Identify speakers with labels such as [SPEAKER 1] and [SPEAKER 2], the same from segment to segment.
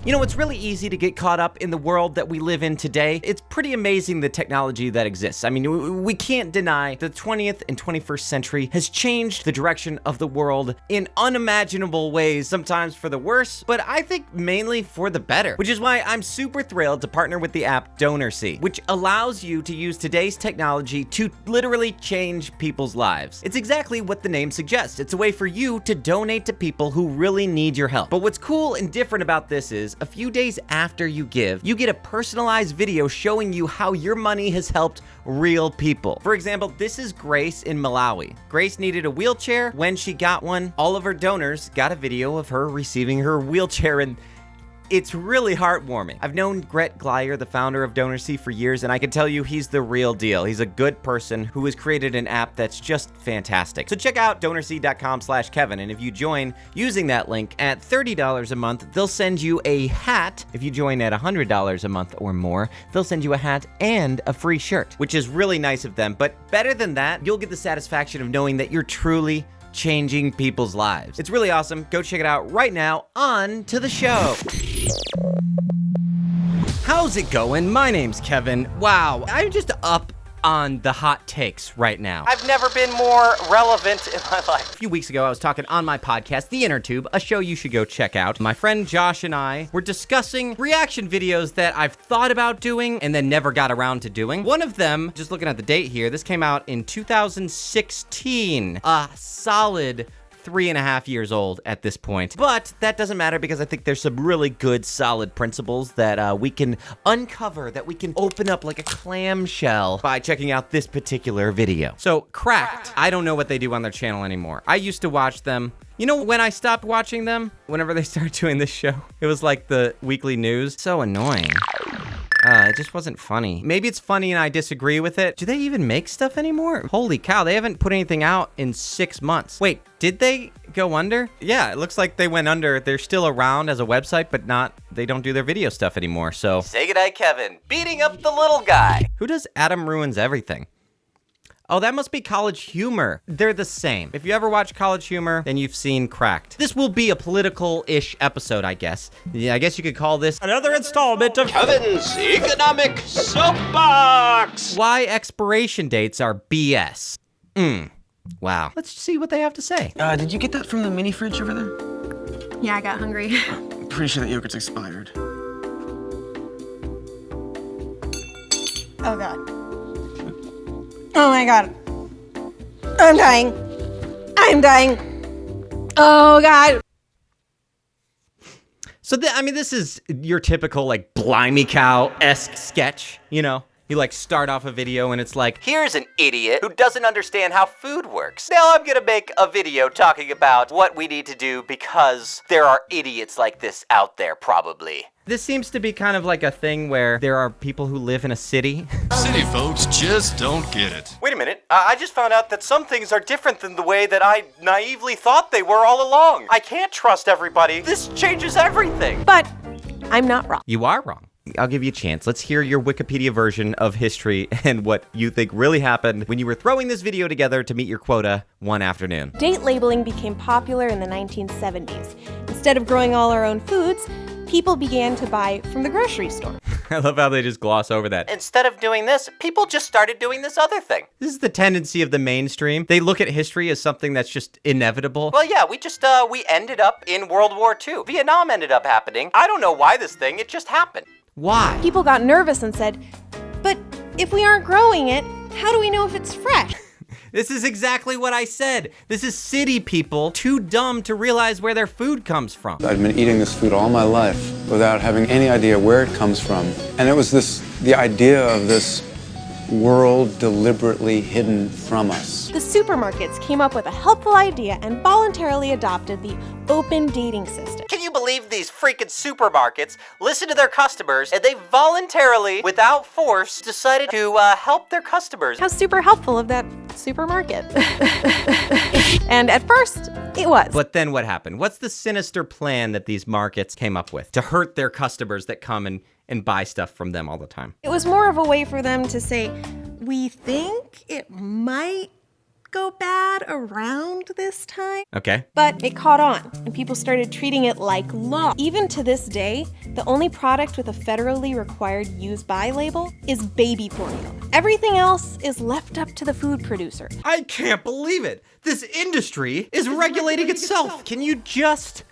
[SPEAKER 1] You know, it's really easy to get caught up in the world that we live in today. It's pretty amazing the technology that exists. I mean, we can't deny the 20th and 21st century has changed the direction of the world in unimaginable ways, sometimes for the worse, but I think mainly for the better, which is why I'm super thrilled to partner with the app DonorSee, which allows you to use today's technology to literally change people's lives. It's exactly what the name suggests. It's a way for you to donate to people who really need your help. But what's cool and different about this is a few days after you give, you get a personalized video showing you how your money has helped real people. For example, this is Grace in Malawi. Grace needed a wheelchair. When she got one, all of her donors got a video of her receiving her wheelchair, and it's really heartwarming. I've known Gret Glyer, the founder of DonorSee, for years, and I can tell you he's the real deal. He's a good person who has created an app that's just fantastic. So check out donorsee.com/Kevin, and if you join using that link at $30 a month, they'll send you a hat. If you join at $100 a month or more, they'll send you a hat and a free shirt, which is really nice of them. But better than that, you'll get the satisfaction of knowing that you're truly changing people's lives. It's really awesome. Go check it out right now. On to the show. How's it going? My name's Kevin. Wow, I'm just up on the hot takes right now. I've never been more relevant in my life. A few weeks ago, I was talking on my podcast, The Inner Tube, a show you should go check out. My friend Josh and I were discussing reaction videos that I've thought about doing and then never got around to doing. One of them, just looking at the date here, this came out in 2016. A solid 3.5 years old at this point. But that doesn't matter because I think there's some really good, solid principles that we can uncover, that we can open up like a clamshell by checking out this particular video. So, Cracked. I don't know what they do on their channel anymore. I used to watch them. You know when I stopped watching them? Whenever they started doing this show. It was like the weekly news. So annoying. It just wasn't funny. Maybe it's funny and I disagree with it. Do they even make stuff anymore? Holy cow, they haven't put anything out in 6 months. Wait, did they go under? Yeah, it looks like they went under. They're still around as a website, but they don't do their video stuff anymore, so. Say goodnight, Kevin. Beating up the little guy. Who does Adam Ruins Everything? Oh, that must be College Humor. They're the same. If you ever watch College Humor, then you've seen Cracked. This will be a political-ish episode, I guess. Yeah, I guess you could call this another installment of
[SPEAKER 2] Kevin's Economic Soapbox.
[SPEAKER 1] Why Expiration Dates Are BS. Wow. Let's see what they have to say.
[SPEAKER 3] Did you get that from the mini fridge over there?
[SPEAKER 4] Yeah, I got hungry.
[SPEAKER 3] I'm pretty sure that yogurt's expired.
[SPEAKER 4] Oh, God. Oh, my God. I'm dying. I'm dying. Oh, God.
[SPEAKER 1] So, I mean, this is your typical, like, Blimey Cow-esque sketch, you know? You, like, start off a video and it's like, here's an idiot who doesn't understand how food works. Now I'm gonna make a video talking about what we need to do because there are idiots like this out there, probably. This seems to be kind of like a thing where there are people who live in a city.
[SPEAKER 5] City folks just don't get it.
[SPEAKER 1] Wait a minute, I just found out that some things are different than the way that I naively thought they were all along. I can't trust everybody. This changes everything.
[SPEAKER 4] But I'm not wrong.
[SPEAKER 1] You are wrong. I'll give you a chance. Let's hear your Wikipedia version of history and what you think really happened when you were throwing this video together to meet your quota one afternoon.
[SPEAKER 4] Date labeling became popular in the 1970s. Instead of growing all our own foods, people began to buy from the grocery store.
[SPEAKER 1] I love how they just gloss over that. Instead of doing this, people just started doing this other thing. This is the tendency of the mainstream. They look at history as something that's just inevitable. Well, yeah, we ended up in World War II. Vietnam ended up happening. I don't know why it just happened. Why?
[SPEAKER 4] People got nervous and said, but if we aren't growing it, how do we know if it's fresh?
[SPEAKER 1] This is exactly what I said. This is city people too dumb to realize where their food comes from.
[SPEAKER 6] I'd been eating this food all my life without having any idea where it comes from. And it was the idea of this world deliberately hidden from us.
[SPEAKER 4] The supermarkets came up with a helpful idea and voluntarily adopted the open dating system.
[SPEAKER 1] Can you believe these freaking supermarkets listen to their customers and they voluntarily, without force, decided to help their customers?
[SPEAKER 4] How super helpful of that supermarket. And at first, it was.
[SPEAKER 1] But then what happened? What's the sinister plan that these markets came up with to hurt their customers that come and buy stuff from them all the time?
[SPEAKER 4] It was more of a way for them to say, we think it might go bad around this time.
[SPEAKER 1] Okay.
[SPEAKER 4] But it caught on, and people started treating it like law. Even to this day, the only product with a federally required use by label is baby formula. Everything else is left up to the food producer.
[SPEAKER 1] I can't believe it. This industry is regulating itself. Can you just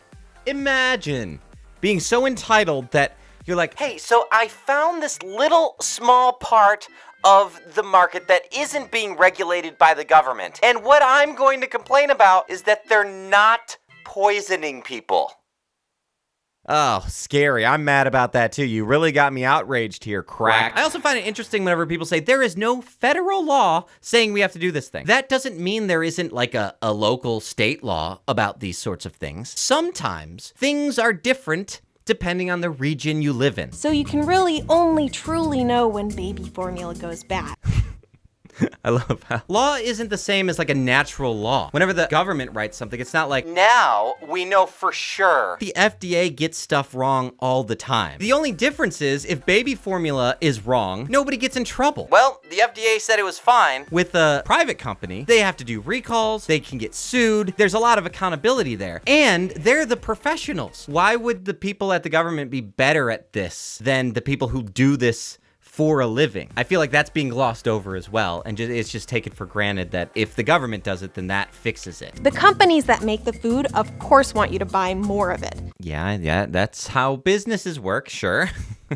[SPEAKER 1] imagine being so entitled that you're like, hey, so I found this little small part of the market that isn't being regulated by the government. And what I'm going to complain about is that they're not poisoning people. Oh, scary. I'm mad about that too. You really got me outraged here, crack. I also find it interesting whenever people say there is no federal law saying we have to do this thing. That doesn't mean there isn't like a local state law about these sorts of things. Sometimes things are different depending on the region you live in.
[SPEAKER 4] So you can really only truly know when baby formula goes bad.
[SPEAKER 1] I love how law isn't the same as like a natural law. Whenever the government writes something, it's not like, now we know for sure. The FDA gets stuff wrong all the time. The only difference is if baby formula is wrong, nobody gets in trouble. Well, the FDA said it was fine. With a private company, they have to do recalls, they can get sued. There's a lot of accountability there. And they're the professionals. Why would the people at the government be better at this than the people who do this for a living? I feel like that's being glossed over as well, and it's just taken for granted that if the government does it, then that fixes it.
[SPEAKER 4] The companies that make the food, of course, want you to buy more of it.
[SPEAKER 1] Yeah, that's how businesses work, sure.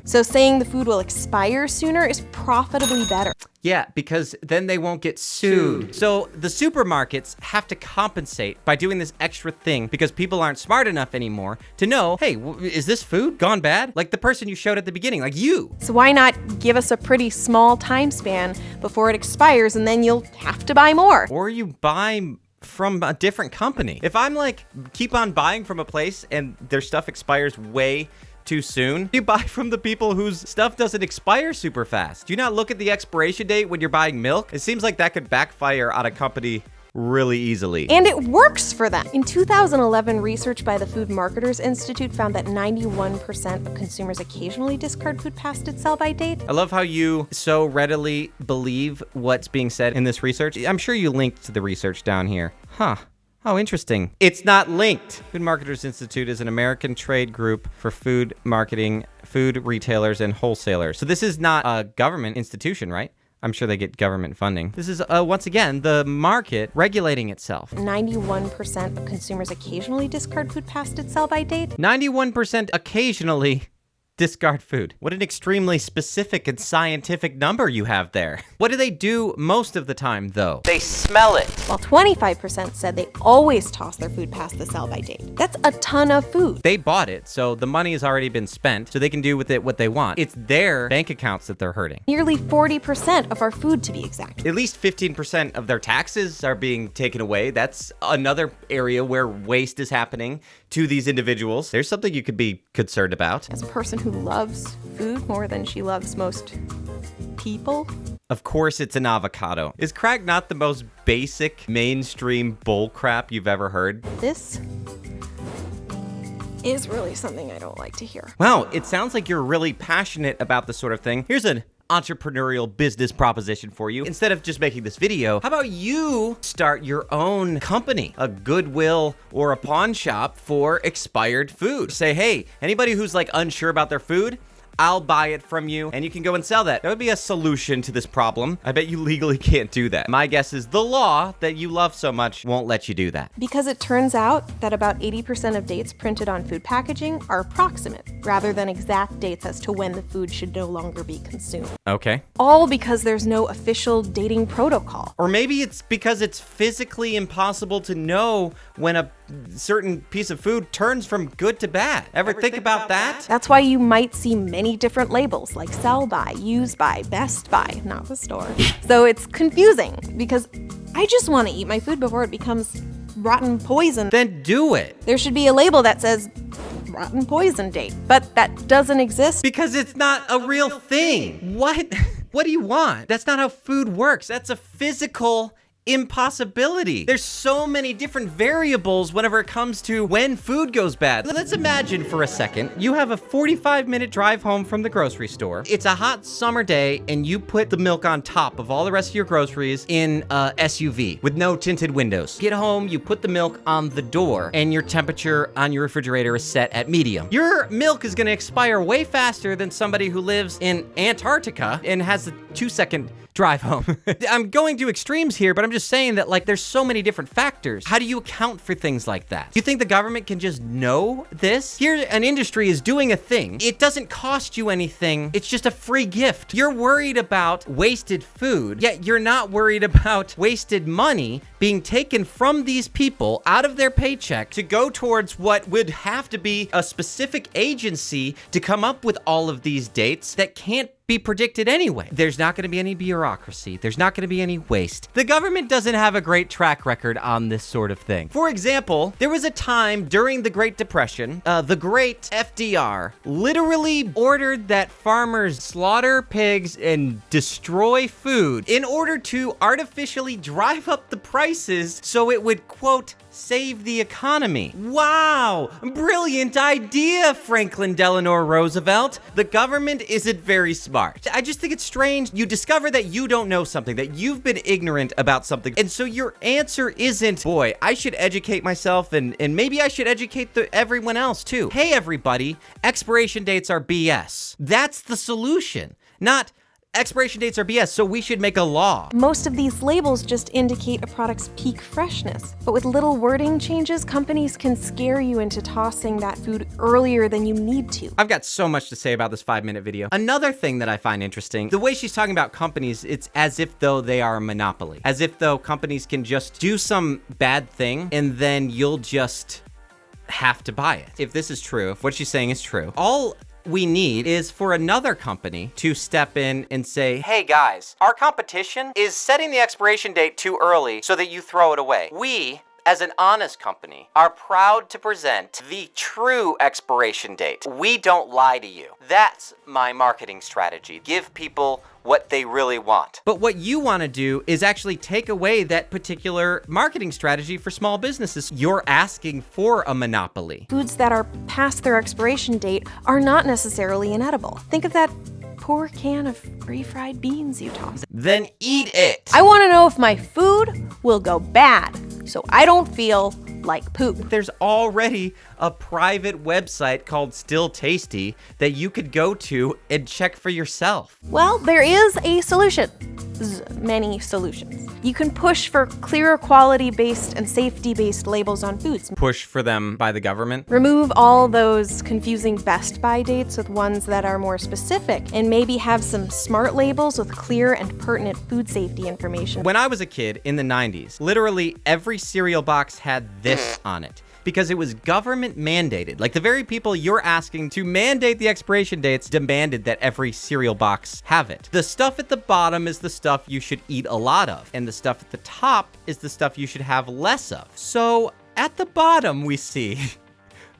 [SPEAKER 4] So saying the food will expire sooner is profitably better.
[SPEAKER 1] Yeah, because then they won't get sued. So the supermarkets have to compensate by doing this extra thing because people aren't smart enough anymore to know, hey, is this food gone bad? Like the person you showed at the beginning, like you.
[SPEAKER 4] So why not give us a pretty small time span before it expires and then you'll have to buy more?
[SPEAKER 1] Or you buy from a different company. If I'm like, keep on buying from a place and their stuff expires way too soon, you buy from the people whose stuff doesn't expire super fast. Do you not look at the expiration date when you're buying milk? It seems like that could backfire on a company really easily.
[SPEAKER 4] And it works for them. In 2011, research by the Food Marketers Institute found that 91% of consumers occasionally discard food past its sell-by date.
[SPEAKER 1] I love how you so readily believe what's being said in this research. I'm sure you linked to the research down here. Huh. Oh, interesting. It's not linked. Food Marketers Institute is an American trade group for food marketing, food retailers, and wholesalers. So this is not a government institution, right? I'm sure they get government funding. This is, once again, the market regulating itself.
[SPEAKER 4] 91% of consumers occasionally discard food past its sell-by date.
[SPEAKER 1] 91% occasionally discard food. What an extremely specific and scientific number you have there. What do they do most of the time, though? They smell it.
[SPEAKER 4] While 25% said they always toss their food past the sell-by date. That's a ton of food.
[SPEAKER 1] They bought it, so the money has already been spent, so they can do with it what they want. It's their bank accounts that they're hurting.
[SPEAKER 4] Nearly 40% of our food, to be exact.
[SPEAKER 1] At least 15% of their taxes are being taken away. That's another area where waste is happening to these individuals. There's something you could be concerned about.
[SPEAKER 4] As a person who loves food more than she loves most people.
[SPEAKER 1] Of course it's an avocado. Is crack not the most basic mainstream bullcrap you've ever heard?
[SPEAKER 4] This is really something I don't like to hear.
[SPEAKER 1] Wow, it sounds like you're really passionate about this sort of thing. Here's an entrepreneurial business proposition for you. Instead of just making this video, how about you start your own company, a Goodwill or a pawn shop for expired food? Say, hey, anybody who's like unsure about their food, I'll buy it from you and you can go and sell that. That would be a solution to this problem. I bet you legally can't do that. My guess is the law that you love so much won't let you do that.
[SPEAKER 4] Because it turns out that about 80% of dates printed on food packaging are approximate, rather than exact dates as to when the food should no longer be consumed.
[SPEAKER 1] Okay.
[SPEAKER 4] All because there's no official dating protocol.
[SPEAKER 1] Or maybe it's because it's physically impossible to know when a certain piece of food turns from good to bad. Ever think about that?
[SPEAKER 4] That's why you might see many different labels like sell by, use by, best by, not the store. So it's confusing because I just want to eat my food before it becomes rotten poison.
[SPEAKER 1] Then do it.
[SPEAKER 4] There should be a label that says rotten poison date, but that doesn't exist.
[SPEAKER 1] Because it's not a real thing. What? What do you want? That's not how food works. That's a physical impossibility. There's so many different variables whenever it comes to when food goes bad. Let's imagine for a second, you have a 45-minute drive home from the grocery store. It's a hot summer day, and you put the milk on top of all the rest of your groceries in a SUV with no tinted windows. Get home, you put the milk on the door, and your temperature on your refrigerator is set at medium. Your milk is gonna expire way faster than somebody who lives in Antarctica and has a 2-second drive home. I'm going to extremes here, but I'm just saying that, like, there's so many different factors. How do you account for things like that? You think the government can just know this? Here, an industry is doing a thing. It doesn't cost you anything. It's just a free gift. You're worried about wasted food, yet you're not worried about wasted money being taken from these people out of their paycheck to go towards what would have to be a specific agency to come up with all of these dates that can't be predicted anyway. There's not going to be any bureaucracy. There's not going to be any waste. The government doesn't have a great track record on this sort of thing. For example, there was a time during the Great Depression, the great FDR literally ordered that farmers slaughter pigs and destroy food in order to artificially drive up the prices so it would, quote, save the economy. Wow, brilliant idea, Franklin Delano Roosevelt. The government isn't very smart. I just think it's strange. You discover that you don't know something, that you've been ignorant about something, and so your answer isn't, boy, I should educate myself and maybe I should educate everyone else too. Hey everybody, expiration dates are BS. That's the solution, not expiration dates are BS, so we should make a law.
[SPEAKER 4] Most of these labels just indicate a product's peak freshness. But with little wording changes, companies can scare you into tossing that food earlier than you need to.
[SPEAKER 1] I've got so much to say about this 5-minute video. Another thing that I find interesting, the way she's talking about companies, it's as if though they are a monopoly. As if though companies can just do some bad thing and then you'll just have to buy it. If this is true, if what she's saying is true, all we need is for another company to step in and say, hey guys, our competition is setting the expiration date too early so that you throw it away. We, as an honest company, are proud to present the true expiration date. We don't lie to you. That's my marketing strategy. Give people what they really want. But what you want to do is actually take away that particular marketing strategy for small businesses. You're asking for a monopoly.
[SPEAKER 4] Foods that are past their expiration date are not necessarily inedible. Think of that poor can of refried beans you tossed.
[SPEAKER 1] Then eat it.
[SPEAKER 4] I want to know if my food will go bad, so I don't feel like poop.
[SPEAKER 1] There's already a private website called Still Tasty that you could go to and check for yourself.
[SPEAKER 4] Well, there is a solution. Many solutions. You can push for clearer quality-based and safety-based labels on foods.
[SPEAKER 1] Push for them by the government.
[SPEAKER 4] Remove all those confusing best by dates with ones that are more specific, and maybe have some smart labels with clear and pertinent food safety information.
[SPEAKER 1] When I was a kid in the 90s, literally every cereal box had this on it, because it was government mandated. Like the very people you're asking to mandate the expiration dates demanded that every cereal box have it. The stuff at the bottom is the stuff you should eat a lot of, and the stuff at the top is the stuff you should have less of. So at the bottom we see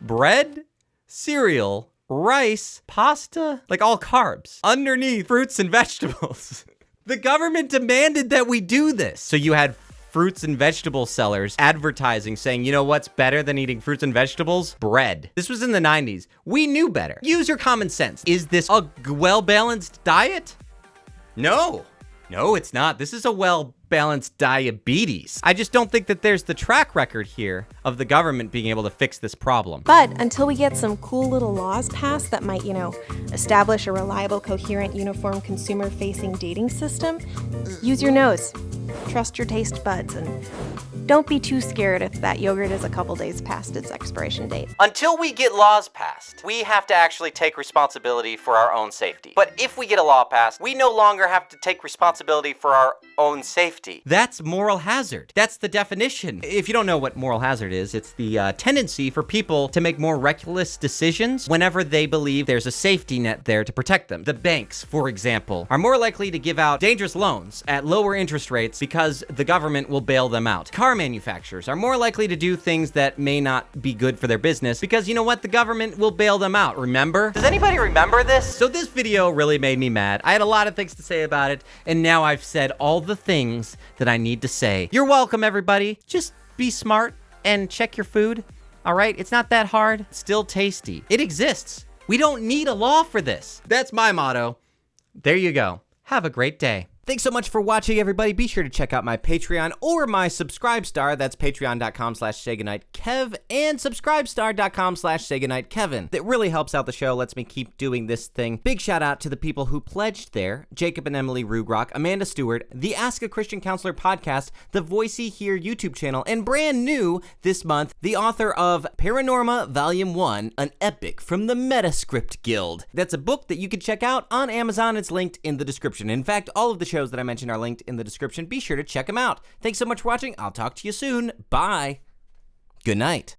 [SPEAKER 1] bread, cereal, rice, pasta, like all carbs. Underneath, fruits and vegetables. The government demanded that we do this. So you had fruits and vegetable sellers advertising saying, you know what's better than eating fruits and vegetables? Bread. This was in the 90s. We knew better. Use your common sense. Is this a well-balanced diet? No. No, it's not. This is a well-balanced diabetes. I just don't think that there's the track record here of the government being able to fix this problem.
[SPEAKER 4] But until we get some cool little laws passed that might, establish a reliable, coherent, uniform, consumer-facing dating system, use your nose. Trust your taste buds, and don't be too scared if that yogurt is a couple days past its expiration date.
[SPEAKER 1] Until we get laws passed, we have to actually take responsibility for our own safety. But if we get a law passed, we no longer have to take responsibility for our own safety. That's moral hazard. That's the definition. If you don't know what moral hazard is, it's the tendency for people to make more reckless decisions whenever they believe there's a safety net there to protect them. The banks, for example, are more likely to give out dangerous loans at lower interest rates because the government will bail them out. Car manufacturers are more likely to do things that may not be good for their business because you know what? The government will bail them out, remember? Does anybody remember this? So this video really made me mad. I had a lot of things to say about it, and now I've said all the things that I need to say. You're welcome, everybody. Just be smart and check your food, all right? It's not that hard. It's still tasty. It exists. We don't need a law for this. That's my motto. There you go. Have a great day. Thanks so much for watching, everybody. Be sure to check out my Patreon or my Subscribestar. That's patreon.com/SayGoodnightKev and Subscribestar.com/SayGoodnightKevin. That really helps out the show, lets me keep doing this thing. Big shout out to the people who pledged there: Jacob and Emily Rugrock, Amanda Stewart, the Ask a Christian Counselor podcast, the Voicey Here YouTube channel, and brand new this month, the author of Paranorma Volume 1, an epic from the Metascript Guild. That's a book that you can check out on Amazon. It's linked in the description. In fact, all of the shows that I mentioned are linked in the description. Be sure to check them out. Thanks so much for watching. I'll talk to you soon. Bye. Good night.